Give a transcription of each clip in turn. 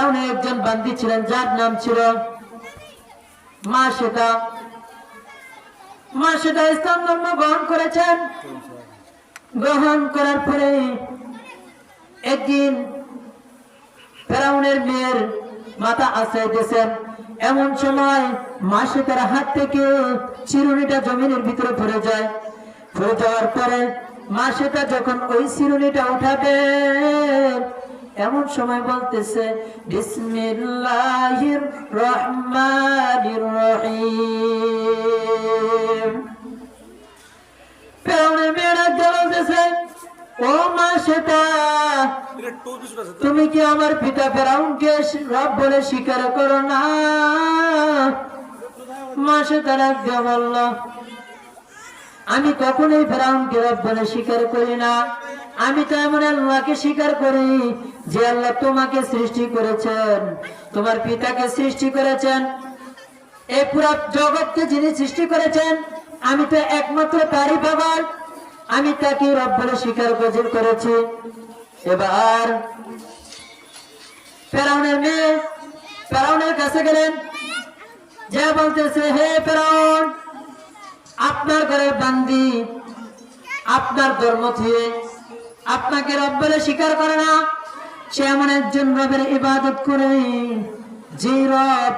ফেরাউনের একজন বান্দি ছিলেন যার নাম ছিল মাশেতা। মাশেতা ইসলাম ধর্ম গ্রহণ করেছেন। গ্রহণ করার পরে একদিন ফেরাউনের মেয়ের মাথা আশ্রয় দিয়েছেন। এমন সময় মাশেতার হাত থেকে চিরুনিটা জমিনের ভিতরে পড়ে যায়। পড়ে যাওয়ার পরে মাশেতা যখন ওই চিরুনিটা উঠাবে এমন সময় বলতেছে বিসমিল্লাহির রহমানির রহিম। ফেরাউনের মেয়েরা বলতেছে ও মাশেতা, তুমি কি আমার পিতা ফেরাউনকে রব বলে স্বীকার করো না? মাশেতা ডাক দিয়ে বলল আমি কখনোই ফেরাউনকে রব বলে স্বীকার করি না। আমি তো এমন আল্লাহকে স্বীকার করি যে আল্লাহ তোমাকে সৃষ্টি করেছেন, তোমার পিতাকে সৃষ্টি করেছেন, এই পুরো জগৎকে যিনি সৃষ্টি করেছেন আমি তো একমাত্র তারই বাবার, আমি তাকে রব বলে স্বীকার করেছি। এবার ফেরাউনের মেয়ে ফেরাউনের কাছে গেলেন, যে বলতেছে হে ফেরাউন, আপনার ঘরের বান্দি আপনার ধর্ম থেকে আপনাকে রব বলে স্বীকার করে না। সে এমন একজন রবের ইবাদত করে যে রব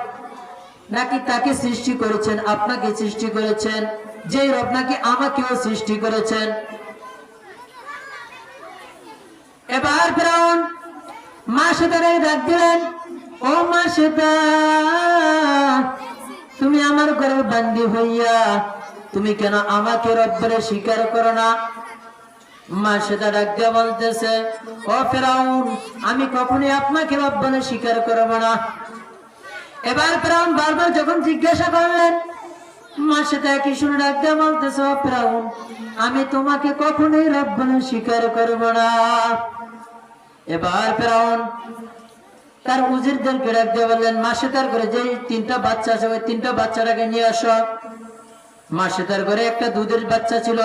নাকি তাকে সৃষ্টি করেছেন, আপনাকে সৃষ্টি করেছেন, যে রব নাকি আমাকেও সৃষ্টি করেছেন। এবার ফেরাউন মাশেতারে ডাক দিলেন, ও মাশেতা, তুমি আমার ঘরের বান্দি হইয়া তুমি কেন আমাকে রব বলে স্বীকার করো না? মাশেতা ডাক দিয়ে বলতেছে ও ফেরাউন, আমি কখনোই আপনাকে রব বলে স্বীকার করব না। এবার ফেরাউন বারবার যখন জিজ্ঞাসা করলেন, মাশেতা কি শুনে ডাক দিয়ে বলতেছে ও ফেরাউন, আমি তোমাকে কখনোই রব বলে স্বীকার করব না। এবার ফেরাউন তার উজিরদেরকে ডাক দিয়ে বললেন, মাশেতার ঘরে যে 3টা বাচ্চা আছে ওই 3টা বাচ্চাটাকে নিয়ে আসো। মাশেতার ঘরে একটা দুধের বাচ্চা ছিল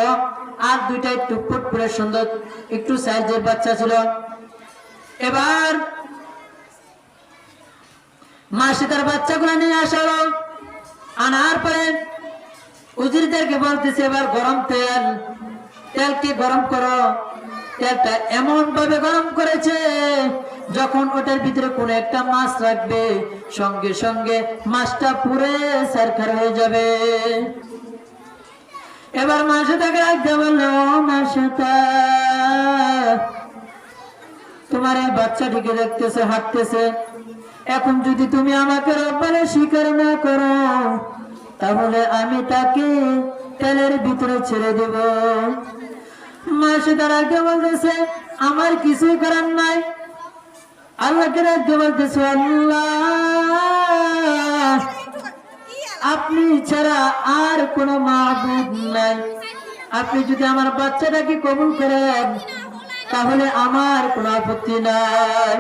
আর 2টা একটু ফুটফুটে সুন্দর একটু সাইজের বাচ্চা ছিল। এবার মাশেতার বাচ্চাগুলো নিয়ে আসা হলো। আনার পরে উজিরদেরকে বলতেছে এবার গরম তেলকে গরম করো। তেলটা এমন ভাবে গরম করেছে যখন ওটার ভিতরে কোন একটা মাছ রাখবে সঙ্গে সঙ্গে মাছটা পুরে সারখার হয়ে যাবে। এবার মাশেতাকে রাখতে বললো, মাশেতা, তোমার এই বাচ্চাটিকে দেখতেছে হাঁটতেছে, এখন যদি তুমি আমাকে রব বলে স্বীকার না করো তাহলে আমি তাকে তেলের ভিতরে ছেড়ে দেব। মাশেতা রাখতে বলতেছে আমার কিছুই করার নাই। আল্লাহকে রাখতে বলতেছে আল্লাহ, আপনি ছাড়া আর কোন মাবুদ নাই, আপনি যদি আমার বাচ্চাটাকে কবুল করেন তাহলে আমার কোনো আপত্তি নাই।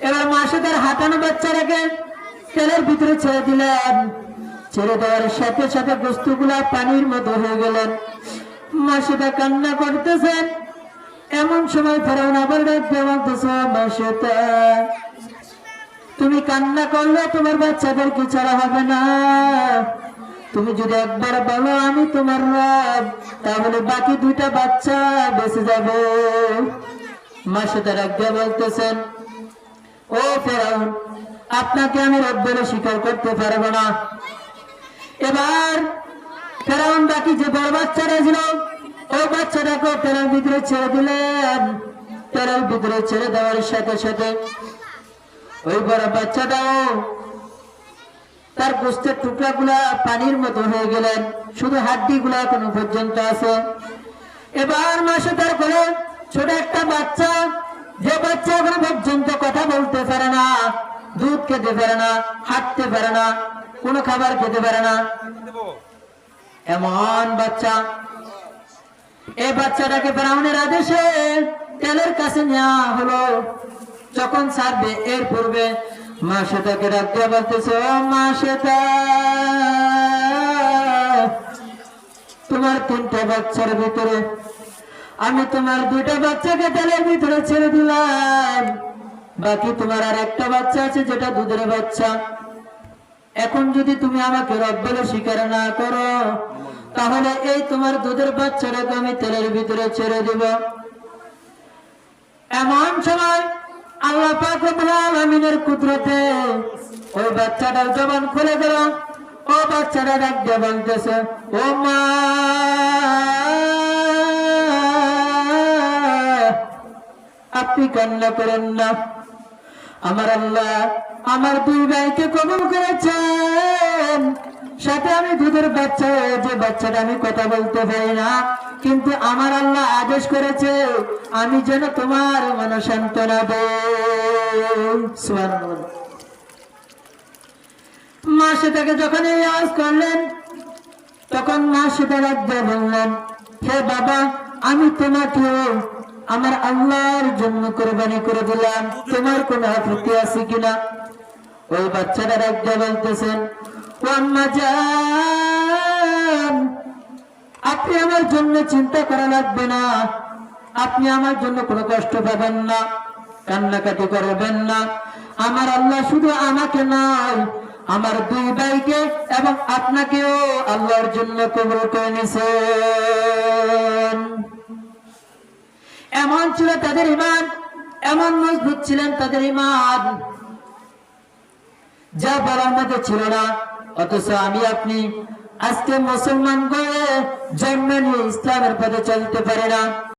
এবার মাশেতার হাঁটানো বাচ্চাটাকে তেলের ভিতরে ছেড়ে দিলেন। ছেড়ে দেওয়ার সাথে সাথে বস্তুগুলা পানির মতো হয়ে গেলেন। মাশেতা কান্না করতেছেন। এমন সময় ফেরাউন আবার ডাক দিয়ে বলতেছে, মাশেতা, তুমি কান্না করলে তোমার বাচ্চাদেরকে ছাড়া হবে না। তুমি যদি একবার বলো আমি তোমার রব তাহলে বাকি 2টা বাচ্চা বেঁচে যাবে। মাশেতা ডাক দিয়ে বলতেছেন, ও ফেরাউন, আপনাকে আমি রব বলে স্বীকার করতে পারবো না। এবার ফেরাউন বাকি যে বড় বাচ্চাটা ছিল ওই বাচ্চাটাকে তেলের ভিতরে ছেড়ে দিলেন। তেলের ভিতরে ছেড়ে দেওয়ার সাথে সাথে ওই বড় বাচ্চাটাও তার গোস্তের টুকরা গুলা পানির মতো হয়ে গেলেন, শুধু হাড্ডি গুলা এখনো পর্যন্ত আছে। এবার মাশেতার কোলে ছোট একটা বাচ্চা, যে বাচ্চা এখনো পর্যন্ত কথা বলতে পারে না, দুধ খেতে পারে না, হাঁটতে পারে না, কোনো খাবার খেতে পারে না, এমন বাচ্চা। এই বাচ্চাটাকে ফেরাউনের আদেশে তেলের কাছে নেওয়া হলো। যখন ছাড়বে এর পূর্বে মাশেতাকে ডাক দিয়ে বলতেছে, ও মাশেতা, তোমার 3টা বাচ্চার ভিতরে আমি তোমার 2টা বাচ্চাকে তেলের ভিতরে ছেড়ে দিলাম। বাকি তোমার আর একটা বাচ্চা আছে যেটা দুধের বাচ্চা। এখন যদি তুমি আমাকে রব বলে স্বীকার না করো, তাহলে এই তোমার দুধের বাচ্চাটাকে আমি তেলের ভিতরে ছেড়ে দেব। এমন সময় আল্লাহ পাক রব্বুল আলামিনের কুদরতে ওই বাচ্চাটার জবান খুলে দিল। ও বাচ্চাটা ডাক দিয়ে বলতেছে, ও মা, আপনি কান্না করেন না। আমার আল্লাহ আমার দুই ভাইকে কবুল করেছেন, সাথে আমি দুধের বাচ্চা, যে বাচ্চাটা আমি কথা বলতে পারি না, কিন্তু আমার আল্লাহ আদেশ করেছে আমি যেন তোমার মন সান্ত্বনা দেই। সুবহানাল্লাহ। মা সেটাকে যখন এই আওয়াজ করলেন, তখন মা সেটা রাখতে বললেন, হে বাবা, আমি তোমাকে আমার আল্লাহর জন্য কোরবানি করে দিলাম, তোমার কোনো আপত্তি আছে কিনা? ওই বাচ্চাটা রাখতে বলতেছেন, ও আম্মা জান, আপনি আমার জন্য চিন্তা করা লাগবে না, আপনি আমার জন্য কোনো কষ্ট পাবেন না, কান্নাকাটি করবেন না। আমার আল্লাহ শুধু আমাকে নয়, আমার দুই ভাইকে এবং আপনাকেও আল্লাহর জন্য কবুল করে নিয়েছেন। এমন ছিল তাদের ঈমান, এমন মজবুত ছিলেন তাদের ঈমান, যা বলার মতো ছিল না। অথচ আমি আপনি আজকে মুসলমান হয়ে জন্ম নিয়ে ইসলামের পথে চলতে পারি না।